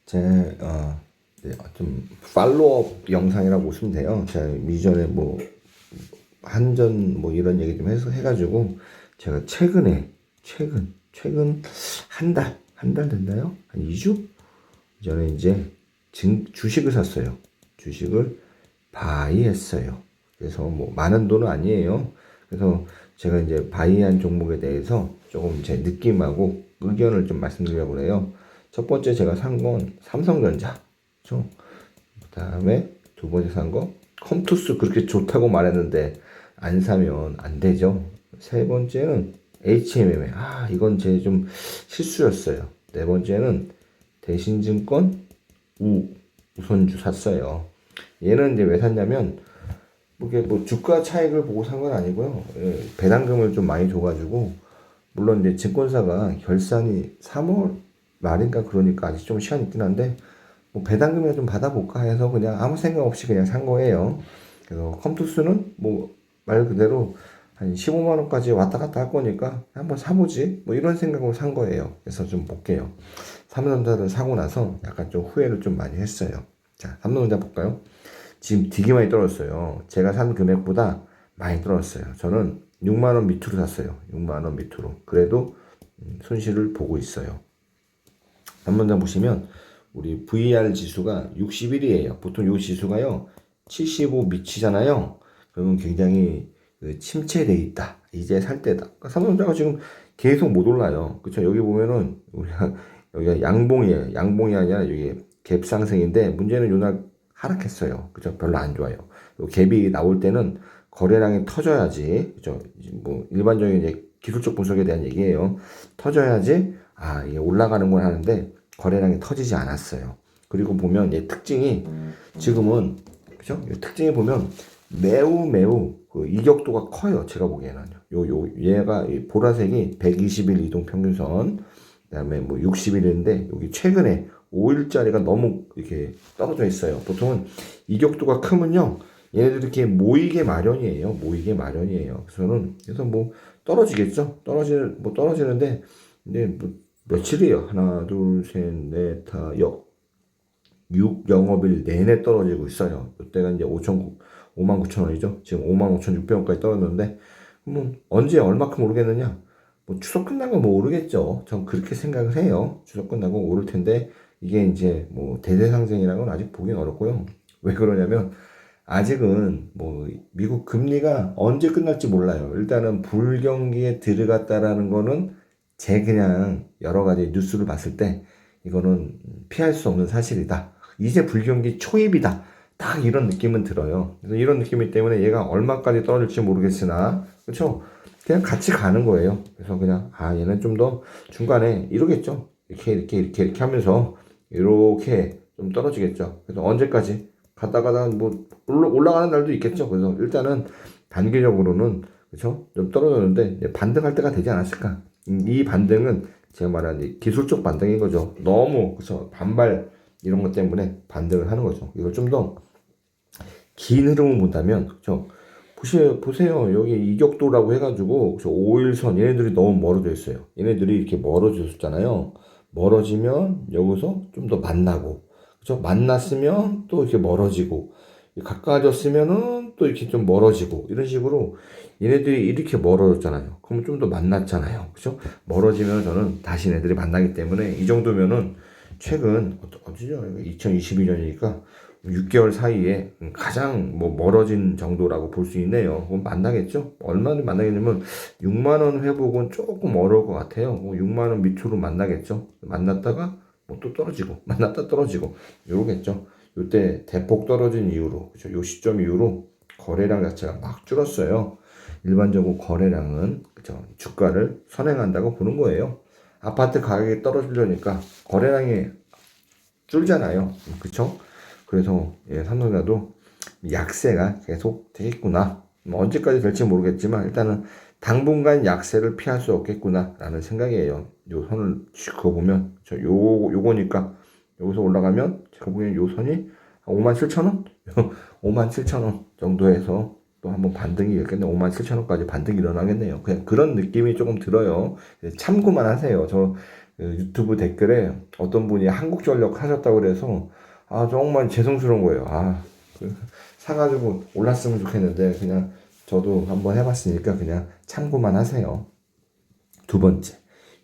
제 네, 좀 팔로업 영상이라고 보시면 돼요. 제가 이전에 뭐 한전 뭐 이런 얘기 좀 해서 해가지고 제가 최근 한 달 됐나요? 한 2주 전에 이제 주식을 샀어요. 주식을 바이했어요. 그래서 뭐 많은 돈은 아니에요. 그래서 제가 이제 바이한 종목에 대해서 조금 제 느낌하고 의견을 좀 말씀드리려고 해요. 첫 번째 제가 산 건 삼성전자. 그렇죠? 그다음에 두 번째 산 거 컴투스 그렇게 좋다고 말했는데 안 사면 안 되죠. 세 번째는 HMM. 이건 제 좀 실수였어요. 네 번째는 대신증권 우선주 샀어요. 얘는 이제 왜 샀냐면 뭐 주가 차익을 보고 산 건 아니고요. 배당금을 좀 많이 줘가지고 물론 이제 증권사가 결산이 3월 말인가 그러니까 아직 좀 시간이 있긴 한데 뭐 배당금이나 좀 받아볼까 해서 그냥 아무 생각 없이 그냥 산 거예요. 그래서 컴투스는 뭐 말 그대로 한 15만 원까지 왔다 갔다 할 거니까 한번 사보지 뭐 이런 생각으로 산 거예요. 그래서 좀 볼게요. 삼성전자를 사고 나서 약간 좀 후회를 좀 많이 했어요. 자, 삼성전자 볼까요? 지금 되게 많이 떨어졌어요. 제가 산 금액보다 많이 떨어졌어요. 저는 6만 원 밑으로 샀어요. 6만 원 밑으로. 그래도 손실을 보고 있어요. 삼성전자 보시면 우리 VR 지수가 61이에요. 보통 이 지수가요 75 미치잖아요. 그러면 굉장히 침체돼 있다. 이제 살 때다. 그러니까 삼성전자가 지금 계속 못 올라요. 그렇죠? 여기 보면은 여기가 양봉이에요. 양봉이 아니라 여기 갭 상승인데 문제는 요날 하락했어요. 그죠? 별로 안 좋아요. 갭이 나올 때는 거래량이 터져야지. 그죠? 뭐 일반적인 이제 기술적 분석에 대한 얘기예요. 터져야지 이게 올라가는 걸 하는데 거래량이 터지지 않았어요. 그리고 보면 얘 특징이 지금은 그죠? 특징이 보면 매우 그 이격도가 커요. 제가 보기에는요. 얘가 보라색이 120일 이동 평균선, 그다음에 뭐 60일인데 여기 최근에 5일짜리가 너무 이렇게 떨어져 있어요. 보통은 이격도가 크면요, 얘네들이 이렇게 모이게 마련이에요. 그래서 뭐 떨어지겠죠. 떨어지는데 이제 뭐 며칠이에요. 하나, 둘, 셋, 넷, 다, 6 영업일 내내 떨어지고 있어요. 이때가 이제 5만 9천 원이죠. 지금 5만 5,600원까지 떨어졌는데, 뭐, 언제 얼마큼 오르겠느냐? 뭐, 추석 끝나고 뭐 오르겠죠. 전 그렇게 생각을 해요. 추석 끝나고 오를 텐데, 이게 이제 뭐, 대대상승이라는 건 아직 보긴 어렵고요. 왜 그러냐면, 아직은 뭐, 미국 금리가 언제 끝날지 몰라요. 일단은 불경기에 들어갔다라는 거는 제 그냥 여러 가지 뉴스를 봤을 때, 이거는 피할 수 없는 사실이다. 이제 불경기 초입이다. 딱 이런 느낌은 들어요. 그래서 이런 느낌이기 때문에 얘가 얼마까지 떨어질지 모르겠으나, 그렇죠? 그냥 같이 가는 거예요. 그래서 그냥 얘는 좀 더 중간에 이러겠죠. 이렇게 하면서 이렇게 좀 떨어지겠죠. 그래서 언제까지 갔다가다 뭐 올라가는 날도 있겠죠. 그래서 일단은 단기적으로는 그렇죠? 좀 떨어졌는데 반등할 때가 되지 않았을까? 이 반등은 제가 말하는 기술적 반등인 거죠. 너무 그렇죠? 반발 이런 것 때문에 반등을 하는 거죠. 이걸 좀 더 긴 흐름을 본다면 그렇죠? 보세요. 여기 이격도라고 해가지고 그렇죠? 5일선 얘네들이 너무 멀어져 있어요. 얘네들이 이렇게 멀어졌잖아요. 멀어지면 여기서 좀 더 만나고 그렇죠? 만났으면 또 이렇게 멀어지고 가까워졌으면은 또 이렇게 좀 멀어지고 이런 식으로 얘네들이 이렇게 멀어졌잖아요. 그러면 좀 더 만났잖아요. 그렇죠? 멀어지면 저는 다시 얘네들이 만나기 때문에 이 정도면은 최근 어디죠? 2022년이니까 6개월 사이에 가장 뭐 멀어진 정도라고 볼 수 있네요. 그럼 만나겠죠? 얼마나 만나겠냐면 6만 원 회복은 조금 어려울 것 같아요. 뭐 6만 원 밑으로 만나겠죠? 만났다가 뭐 또 떨어지고 만났다 떨어지고 이러겠죠. 이때 대폭 떨어진 이후로 그렇죠? 요 시점 이후로 거래량 자체가 막 줄었어요. 일반적으로 거래량은 그렇죠? 주가를 선행한다고 보는 거예요. 아파트 가격이 떨어지려니까 거래량이 줄잖아요. 그렇죠? 그래서 삼성전자도 약세가 계속 되겠구나. 뭐 언제까지 될지 모르겠지만 일단은 당분간 약세를 피할 수 없겠구나라는 생각이에요. 요 선을 그어보면 요거니까 여기서 올라가면 제가 보기엔 요 선이 5만 7천 원? 5만 7천 원 정도에서 또 한번 반등이 일겠네. 5만 7천 원까지 반등이 일어나겠네요. 그냥 그런 느낌이 조금 들어요. 참고만 하세요. 저 유튜브 댓글에 어떤 분이 한국전력 하셨다고 그래서 정말 죄송스러운 거예요. 사가지고 올랐으면 좋겠는데 그냥 저도 한번 해봤으니까 그냥 참고만 하세요. 두 번째,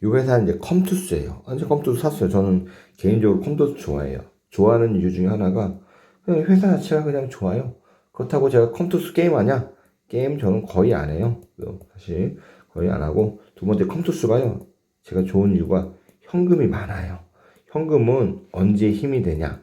이 회사는 이제 컴투스예요. 이제 컴투스 샀어요. 저는 개인적으로 컴투스 좋아해요. 좋아하는 이유 중에 하나가 그냥 회사 자체가 그냥 좋아요. 그렇다고 제가 컴투스 게임 하냐? 게임 저는 거의 안 해요. 사실 거의 안 하고. 두 번째, 컴투스가요, 제가 좋은 이유가 현금이 많아요. 현금은 언제 힘이 되냐?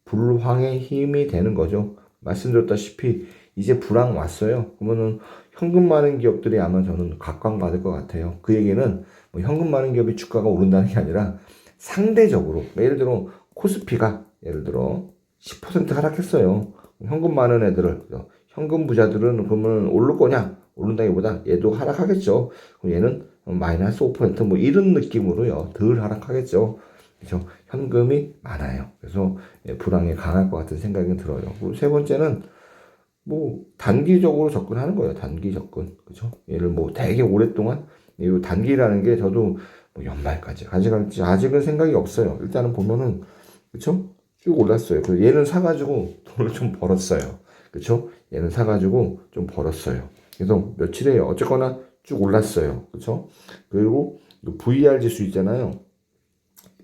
불황의 힘이 되는 거죠. 말씀드렸다시피 이제 불황 왔어요. 그러면은 현금 많은 기업들이 아마 저는 각광받을 것 같아요. 그 얘기는 뭐 현금 많은 기업이 주가가 오른다는 게 아니라 상대적으로, 예를 들어 코스피가 예를 들어 10% 하락했어요. 현금 많은 애들을, 현금 부자들은 그러면 오를 거냐? 오른다기보다 얘도 하락하겠죠. 그럼 얘는 마이너스 5%뭐 이런 느낌으로요. 덜 하락하겠죠. 그래서 현금이 많아요. 그래서 불황에 강할 것 같은 생각이 들어요. 그리고 세 번째는 뭐 단기적으로 접근하는 거예요. 단기 접근. 그렇죠? 얘를 뭐 되게 오랫동안, 이 단기라는 게 저도 뭐 연말까지 가져갈지 아직은 생각이 없어요. 일단은 보면은, 그렇죠? 쭉 올랐어요. 그래서 얘는 사가지고 돈을 좀 벌었어요. 그렇죠? 얘는 사가지고 좀 벌었어요. 그래서 며칠에요. 어쨌거나 쭉 올랐어요. 그렇죠? 그리고 VR 지수 있잖아요.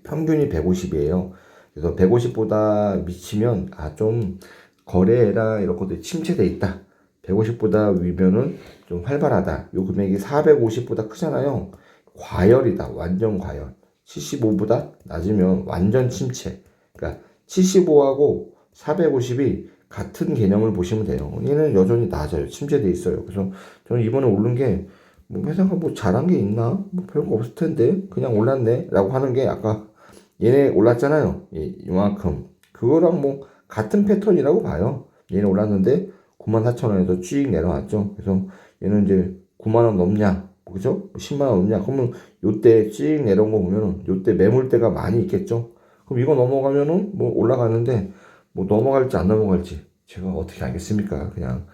평균이 150이에요. 그래서 150보다 미치면 좀 거래나 이런 것들이 침체돼 있다. 150보다 위면은 좀 활발하다. 요 금액이 450보다 크잖아요. 과열이다. 완전 과열. 75보다 낮으면 완전 침체. 그러니까 75하고 450이 같은 개념을 보시면 돼요. 얘는 여전히 낮아요. 침체돼 있어요. 그래서 저는 이번에 오른 게 뭐 회사가 뭐 잘한 게 있나? 뭐 별거 없을 텐데 그냥 올랐네 라고 하는 게, 아까 얘네 올랐잖아요. 이만큼. 그거랑 뭐 같은 패턴이라고 봐요. 얘는 올랐는데 94,000원에서 쭉 내려왔죠. 그래서 얘는 이제 9만원 넘냐? 그죠? 10만원 넘냐? 그러면 요때 쭉 내려온 거 보면은 요때 매물대가 많이 있겠죠? 그럼 이거 넘어가면은 뭐 올라가는데, 뭐 넘어갈지 안 넘어갈지 제가 어떻게 알겠습니까? 그냥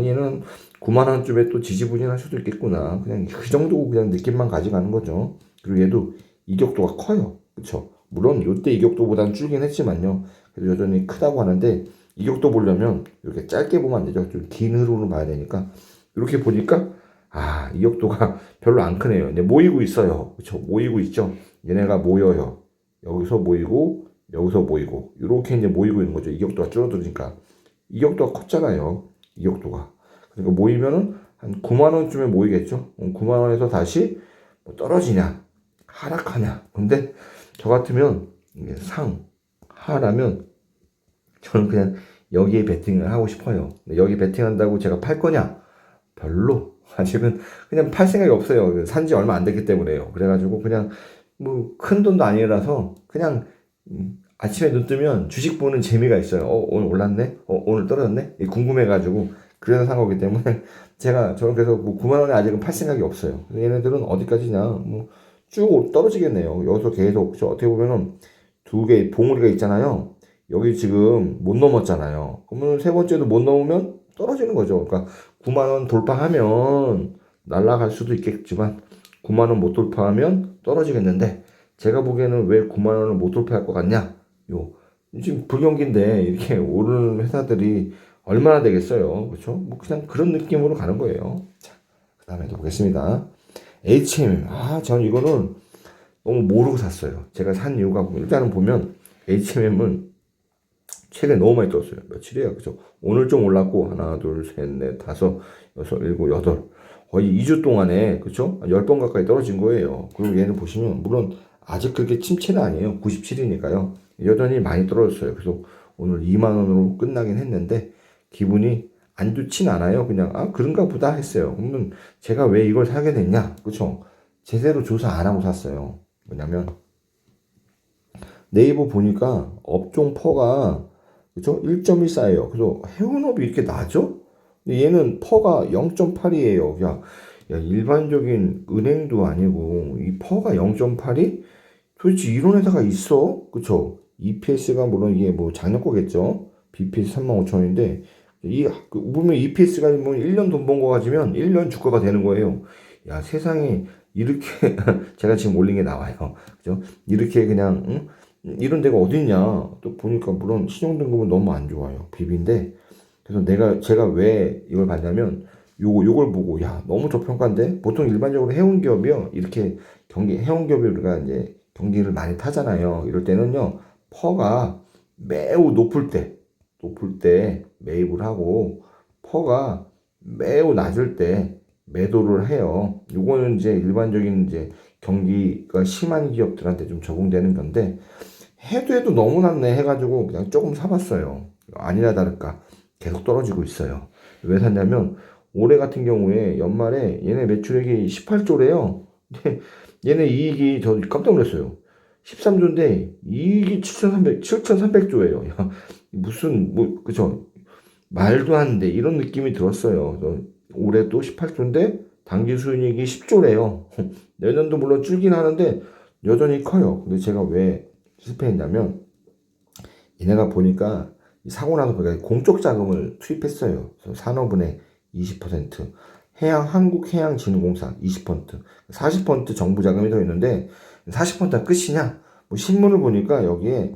얘는 9만원쯤에 또 지지부진할 수도 있겠구나. 그냥 그 정도 그냥 느낌만 가져가는 거죠. 그리고 얘도 이격도가 커요. 그쵸? 물론 요때 이격도보다는 줄긴 했지만요. 그래도 여전히 크다고 하는데, 이격도 보려면 이렇게 짧게 보면 안 되죠. 좀 긴 흐름으로 봐야 되니까. 이렇게 보니까 이격도가 별로 안 크네요. 근데 모이고 있어요. 그쵸? 모이고 있죠. 얘네가 모여요. 여기서 모이고 여기서 모이고 이렇게 이제 모이고 있는 거죠. 이격도가 줄어드니까. 이격도가 컸잖아요. 이격도가. 그러니까 모이면은 한 9만 원쯤에 모이겠죠. 9만 원에서 다시 뭐 떨어지냐, 하락하냐. 근데 저 같으면 이게 하라면 저는 그냥 여기에 베팅을 하고 싶어요. 여기 베팅한다고 제가 팔 거냐? 별로. 아직은 그냥 팔 생각이 없어요. 산지 얼마 안 됐기 때문에요. 그래가지고 그냥 뭐 큰 돈도 아니라서 그냥 아침에 눈 뜨면 주식 보는 재미가 있어요. 오늘 올랐네? 오늘 떨어졌네? 궁금해가지고 그래서 산 거기 때문에 저는 그래서 뭐 9만 원에 아직은 팔 생각이 없어요. 얘네들은 어디까지냐? 뭐 쭉 떨어지겠네요. 여기서 계속. 어떻게 보면은 두 개 봉우리가 있잖아요. 여기 지금 못 넘었잖아요. 그러면 세 번째도 못 넘으면 떨어지는 거죠. 그러니까 9만 원 돌파하면 날아갈 수도 있겠지만 9만 원 못 돌파하면 떨어지겠는데, 제가 보기에는 왜 9만 원을 못 돌파할 것 같냐? 지금 불경기인데 이렇게 오르는 회사들이 얼마나 되겠어요. 그렇죠? 뭐 그냥 그런 느낌으로 가는 거예요. 자, 그다음에도 보겠습니다. HMM. 저는 이거는 너무 모르고 샀어요. 제가 산 이유가 일단은 보면 HMM은 최근에 너무 많이 떨었어요. 며칠이에요. 그죠? 오늘 좀 올랐고, 하나, 둘, 셋, 넷, 다섯, 여섯, 일곱, 여덟. 거의 2주 동안에, 그쵸? 10번 가까이 떨어진 거예요. 그리고 얘는 보시면, 물론 아직 그렇게 침체는 아니에요. 97이니까요. 여전히 많이 떨어졌어요. 그래서 오늘 2만원으로 끝나긴 했는데, 기분이 안 좋진 않아요. 그냥, 그런가 보다 했어요. 그러면 제가 왜 이걸 사게 됐냐? 그쵸? 제대로 조사 안 하고 샀어요. 뭐냐면, 네이버 보니까 업종 퍼가, 그죠? 1.14예요. 그래서 해운업이 이렇게 나죠? 근데 얘는 퍼가 0.8이에요. 야, 일반적인 은행도 아니고 이 퍼가 0.8이 도대체 이런 회사가 있어? 그쵸? EPS가 물론 이게 뭐 작년 거겠죠? BPS 35,000원인데 보면 EPS가 뭐 1년 돈 번 거 가지면 1년 주가가 되는 거예요. 야, 세상에 이렇게 제가 지금 올린 게 나와요. 그죠? 이렇게 그냥 이런 데가 어딨냐? 또 보니까 물론 신용등급은 너무 안 좋아요. 비비인데 그래서 제가 왜 이걸 봤냐면 요걸 보고 야 너무 저평가인데 보통 일반적으로 해운 기업이요 이렇게 해운 기업이 우리가 이제 경기를 많이 타잖아요. 이럴 때는요 퍼가 매우 높을 때 매입을 하고 퍼가 매우 낮을 때 매도를 해요. 요거는 이제 일반적인 이제 경기가 심한 기업들한테 좀 적용되는 건데 해도 너무 낮네 해가지고 그냥 조금 사봤어요. 아니나 다를까 계속 떨어지고 있어요. 왜 샀냐면 올해 같은 경우에 연말에 얘네 매출액이 18조래요. 얘네 이익이 저 깜짝 놀랐어요. 13조인데 이익이 7,300조예요. 무슨 뭐 그죠? 말도 안 돼. 이런 느낌이 들었어요. 올해 또 18조인데 당기 순이익이 10조래요. 내년도 물론 줄긴 하는데 여전히 커요. 근데 제가 왜 실패했냐면 얘네가 보니까 사고 나서 보니까 공적 자금을 투입했어요. 산업은행 20%, 한국해양진흥공사 20%, 40% 정부 자금이 더 있는데 40%가 끝이냐? 뭐 신문을 보니까 여기에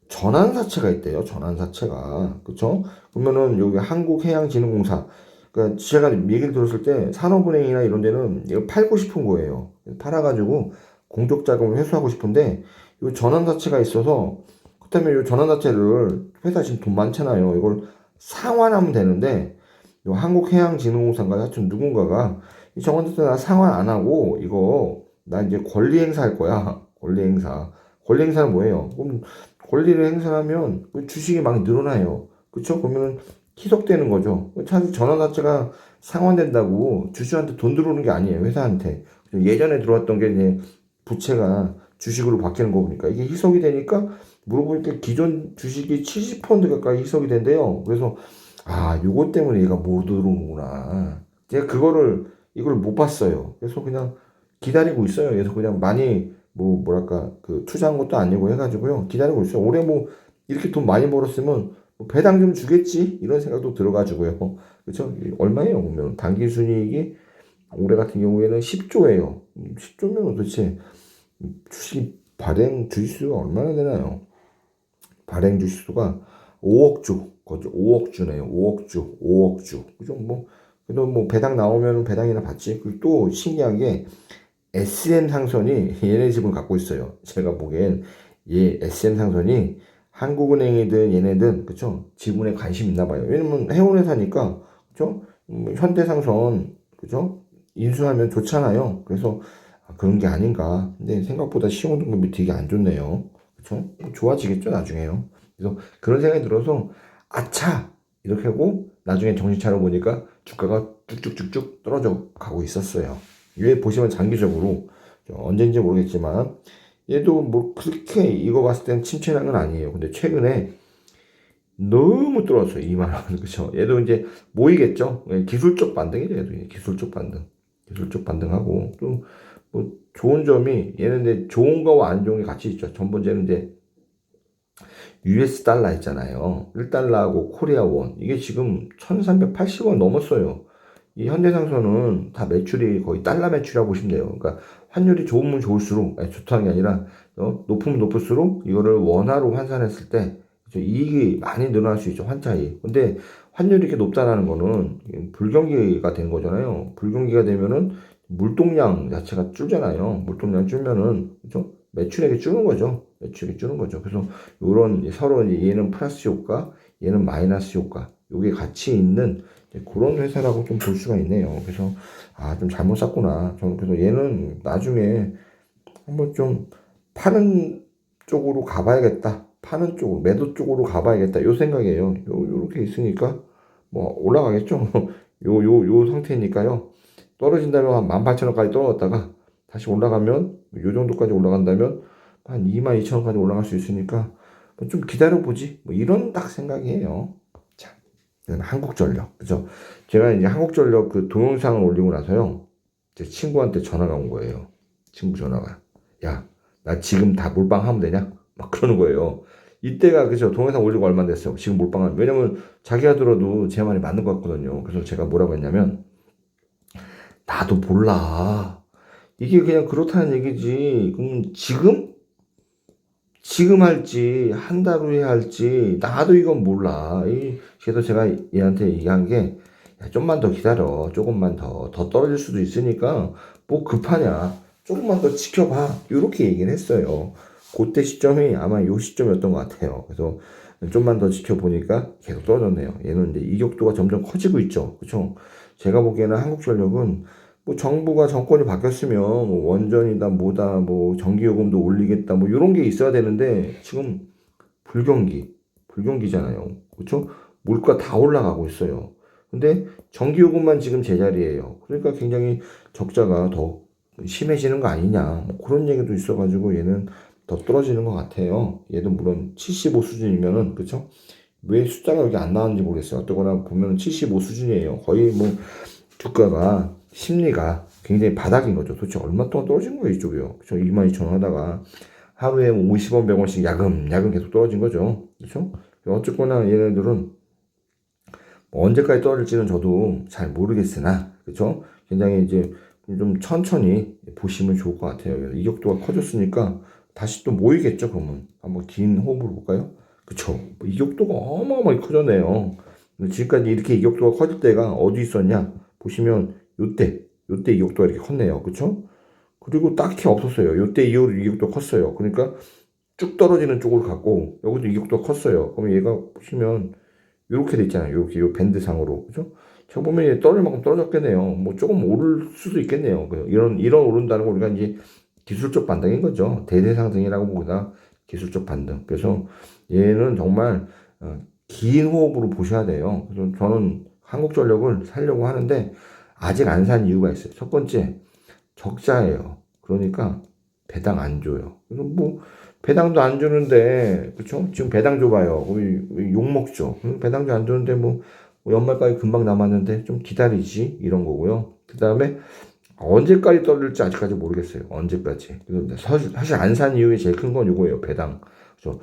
전환사채가 있대요. 전환사채가. 그쵸? 그러면은 여기 한국해양진흥공사. 그러니까 제가 얘기를 들었을 때 산업은행이나 이런 데는 이거 팔고 싶은 거예요. 팔아가지고 공적자금을 회수하고 싶은데 이 전환사채가 있어서 그다음에 이 전환사채를 회사 지금 돈 많잖아요. 이걸 상환하면 되는데 이 한국해양진흥공사인가 하여튼 누군가가 이 전환사채 나 상환 안 하고 이거 나 이제 권리 행사할 거야. 권리 행사. 권리 행사는 뭐예요? 그럼 권리를 행사하면 주식이 막 늘어나요. 그쵸? 그러면 희석되는 거죠. 사실 전환 자체가 상환된다고 주주한테 돈 들어오는 게 아니에요. 회사한테. 예전에 들어왔던 게 이제 부채가 주식으로 바뀌는 거 보니까 이게 희석이 되니까 물어보니까 기존 주식이 70% 가까이 희석이 된대요. 그래서 요거 때문에 얘가 못 들어오는구나. 제가 이걸 못 봤어요. 그래서 그냥 기다리고 있어요. 그래서 그냥 많이 뭐랄까 그 투자한 것도 아니고 해가지고요 기다리고 있어요. 올해 뭐 이렇게 돈 많이 벌었으면 뭐 배당 좀 주겠지 이런 생각도 들어가지고요. 그렇죠? 얼마예요? 보면 단기 순이익이 올해 같은 경우에는 10조예요. 10조면 도대체 주식 발행 주식수가 얼마나 되나요? 발행 주식수가 5억 주, 거죠? 5억 주네요. 5억 주. 그죠? 뭐 그래도 뭐 배당 나오면 배당이나 받지. 그리고 또 신기한 게 SM상선이 얘네 집을 갖고 있어요. 제가 보기엔 SM상선이 한국은행이든 얘네든 그쵸 지분에 관심 있나 봐요. 왜냐면 해운회사니까 그쵸 현대상선 그쵸 인수하면 좋잖아요. 그래서 그런 게 아닌가. 근데 생각보다 시용등급이 되게 안 좋네요. 그쵸 좋아지겠죠 나중에요. 그래서 그런 생각이 들어서 아차 이렇게 하고 나중에 정신 차려 보니까 주가가 쭉쭉쭉쭉 떨어져 가고 있었어요. 얘 보시면 장기적으로 언제인지 모르겠지만 얘도 뭐 그렇게 이거 봤을 땐 침체한 건 아니에요. 근데 최근에 너무 떨어졌어요. 2만 원. 그렇죠. 얘도 이제 모이겠죠. 기술적 반등이죠. 얘도 기술적 반등. 기술적 반등하고 또 뭐 좋은 점이 얘는 이제 좋은 거와 안 좋은 게 같이 있죠. 전 번째는 이제 US 달러 있잖아요. 1달러하고 코리아 원. 이게 지금 1380원 넘었어요. 이 현대상선은 다 매출이 거의 달러 매출이라고 보시면 돼요. 그러니까 환율이 좋으면 좋을수록, 아니, 좋다는 게 아니라, 높으면 높을수록 이거를 원화로 환산했을 때 이익이 많이 늘어날 수 있죠. 환차이. 근데 환율이 이렇게 높다라는 거는 불경기가 된 거잖아요. 불경기가 되면은 물동량 자체가 줄잖아요. 물동량 줄면은, 그죠? 매출액이 줄는 거죠. 매출액이 줄는 거죠. 그래서 요런 서로 이제 얘는 플러스 효과, 얘는 마이너스 효과, 요게 같이 있는 그런 회사라고 좀 볼 수가 있네요. 그래서 좀 잘못 샀구나. 저는 그래서 얘는 나중에 한번 좀 파는 쪽으로 가봐야겠다. 파는 쪽으로 매도 쪽으로 가봐야겠다. 요 생각이에요. 요렇게 있으니까 뭐 올라가겠죠. 요 상태니까요. 떨어진다면 한 18,000원까지 떨어졌다가 다시 올라가면 요 정도까지 올라간다면 한 22,000원까지 올라갈 수 있으니까 뭐좀 기다려보지. 뭐 이런 딱 생각이에요. 자, 이건 한국전력. 그죠? 제가 이제 한국전력 그 동영상을 올리고 나서요. 제 친구한테 전화가 온 거예요. 친구 전화가. 야, 나 지금 다 몰빵하면 되냐? 막 그러는 거예요. 이때가 그죠? 동영상 올리고 얼마 안 됐어요. 지금 몰빵하면. 왜냐면 자기가 들어도 제 말이 맞는 것 같거든요. 그래서 제가 뭐라고 했냐면 나도 몰라. 이게 그냥 그렇다는 얘기지. 그럼 지금 할지, 한 달 후에 할지, 나도 이건 몰라. 그래서 제가 얘한테 얘기한 게, 야, 좀만 더 기다려. 조금만 더 떨어질 수도 있으니까, 뭐 급하냐. 조금만 더 지켜봐. 이렇게 얘기를 했어요. 그때 시점이 아마 요 시점이었던 것 같아요. 그래서 좀만 더 지켜보니까 계속 떨어졌네요. 얘는 이제 이격도가 점점 커지고 있죠. 그쵸? 제가 보기에는 한국전력은 뭐 정부가 정권이 바뀌었으면 뭐 원전이다 뭐다 뭐 전기요금도 올리겠다 뭐 이런 게 있어야 되는데 지금 불경기잖아요. 그렇죠? 물가 다 올라가고 있어요. 근데 전기요금만 지금 제자리예요. 그러니까 굉장히 적자가 더 심해지는 거 아니냐 뭐 그런 얘기도 있어가지고 얘는 더 떨어지는 것 같아요. 얘도 물론 75 수준이면은 그렇죠? 왜 숫자가 여기 안 나왔는지 모르겠어요. 어떠거나 보면 75 수준이에요. 거의 뭐 주가가 심리가 굉장히 바닥인 거죠. 도대체 얼마 동안 떨어진 거예요, 이쪽이요. 그렇죠? 22,000원 하다가 하루에 50원, 100원씩 야금야금 계속 떨어진 거죠. 그렇죠? 어쨌거나 얘네들은 뭐 언제까지 떨어질지는 저도 잘 모르겠으나, 그렇죠? 굉장히 이제 좀 천천히 보시면 좋을 것 같아요. 이격도가 커졌으니까 다시 또 모이겠죠, 그러면. 한번 긴 호흡으로 볼까요? 그쵸? 이격도가 어마어마하게 커졌네요. 지금까지 이렇게 이격도가 커질 때가 어디 있었냐? 보시면 요때 이격도가 이렇게 컸네요. 그쵸? 그리고 딱히 없었어요. 요때 이후로 이격도 컸어요. 그러니까 쭉 떨어지는 쪽으로 갔고 여기도 이격도 컸어요. 그럼 얘가 보시면 이렇게 돼 있잖아요. 이렇게 요 밴드상으로. 그죠? 저 보면 얘 떨어질 만큼 떨어졌겠네요. 뭐 조금 오를 수도 있겠네요. 이런 오른다는 거 우리가 이제 기술적 반등인 거죠. 대대상승이라고 보다 기술적 반등. 그래서 얘는 정말 긴 호흡으로 보셔야 돼요. 그래서 저는 한국전력을 살려고 하는데 아직 안 산 이유가 있어요. 첫 번째, 적자예요. 그러니까 배당 안 줘요. 그래서 뭐 배당도 안 주는데 그렇죠? 지금 배당 줘봐요. 욕 먹죠. 배당도 안 주는데 뭐 연말까지 금방 남았는데 좀 기다리지 이런 거고요. 그 다음에 언제까지 떨어질지 아직까지 모르겠어요. 언제까지. 사실 안 산 이유의 제일 큰 건 이거예요. 배당. 그래서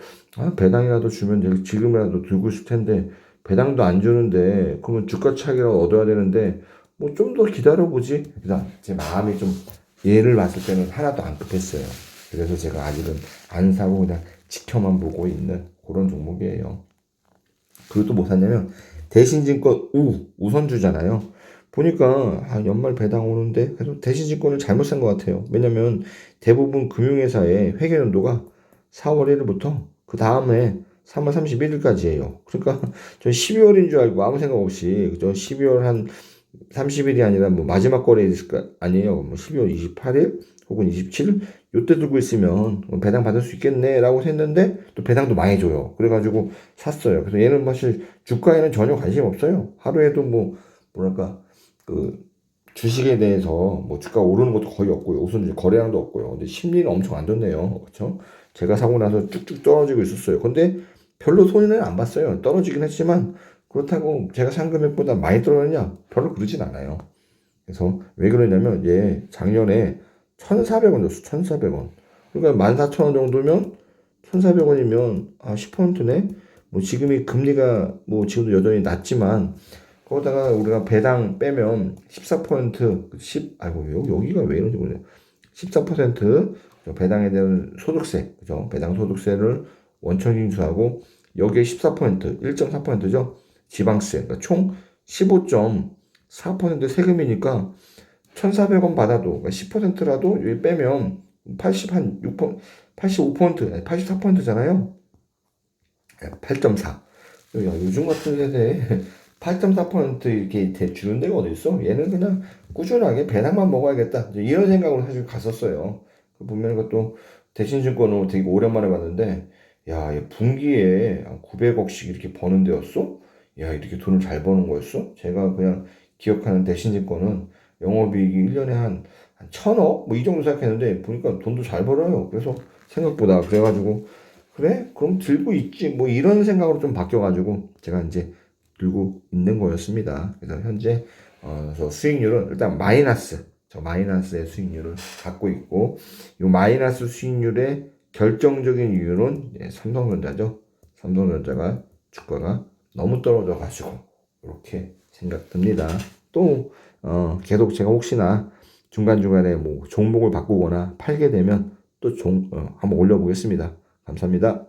배당이라도 주면 지금이라도 들고 있을 텐데 배당도 안 주는데 그러면 주가 차익이라도 얻어야 되는데 뭐 좀 더 기다려보지. 그다음 제 마음이 좀 얘를 봤을 때는 하나도 안 급했어요. 그래서 제가 아직은 안 사고 그냥 지켜만 보고 있는 그런 종목이에요. 그리고 또 뭐 샀냐면 대신증권 우선주잖아요. 보니까 연말 배당 오는데 그래서 대신증권을 잘못 산 것 같아요. 왜냐면 대부분 금융회사의 회계연도가 4월 1일부터 그 다음에 3월 31일까지예요. 그러니까 전 12월인 줄 알고 아무 생각 없이 그죠? 12월 한 30일이 아니라 뭐 마지막 거래 있을까 아니에요. 뭐 12월 28일 혹은 27일 요때 들고 있으면 배당 받을 수 있겠네라고 했는데 또 배당도 많이 줘요. 그래가지고 샀어요. 그래서 얘는 사실 주가에는 전혀 관심 없어요. 하루에도 뭐 뭐랄까 그 주식에 대해서 뭐 주가 오르는 것도 거의 없고요. 우선 이제 거래량도 없고요. 근데 심리는 엄청 안 좋네요. 그렇죠? 제가 사고 나서 쭉쭉 떨어지고 있었어요. 근데 별로 손해는 안 봤어요. 떨어지긴 했지만 그렇다고 제가 산 금액보다 많이 떨어졌냐? 별로 그러진 않아요. 그래서 왜 그러냐면 얘 작년에 1,400원 줬어. 1,400원. 그러니까 14,000원 정도면 1,400원이면 10%네. 뭐 지금이 금리가 뭐 지금도 여전히 낮지만 거기다가 우리가 배당 빼면 14% 10 아이고 여기가 왜 이런지 모르겠네. 14% 배당에 대한 소득세 그죠? 배당 소득세를 원천 징수하고 여기에 14% 1.4%죠. 지방세 그러니까 총 15.4% 세금이니까 1,400원 받아도 그러니까 10%라도 여기 빼면 80한 6% 85% 아니 84%잖아요. 8.4. 야, 요즘 같은 세대에 8.4% 이렇게 주는 데가 어디 있어? 얘는 그냥 꾸준하게 배당만 먹어야겠다. 이런 생각으로 사실 갔었어요. 보면 그것도 대신증권으로 되게 오랜만에 봤는데, 야, 얘 분기에 900억씩 이렇게 버는 데였어? 야, 이렇게 돈을 잘 버는 거였어? 제가 그냥 기억하는 대신증권은 영업이익이 1년에 한 1,000억? 뭐 이 정도 생각했는데, 보니까 돈도 잘 벌어요. 그래서 생각보다. 그래가지고, 그래? 그럼 들고 있지. 뭐 이런 생각으로 좀 바뀌어가지고, 제가 이제 들고 있는 거였습니다. 그래서 현재 그래서 수익률은 일단 마이너스, 저 마이너스의 수익률을 갖고 있고 이 마이너스 수익률의 결정적인 이유는 삼성전자죠. 삼성전자가 주가가 너무 떨어져 가지고 이렇게 생각됩니다. 또 계속 제가 혹시나 중간중간에 뭐 종목을 바꾸거나 팔게 되면 또 한번 올려보겠습니다. 감사합니다.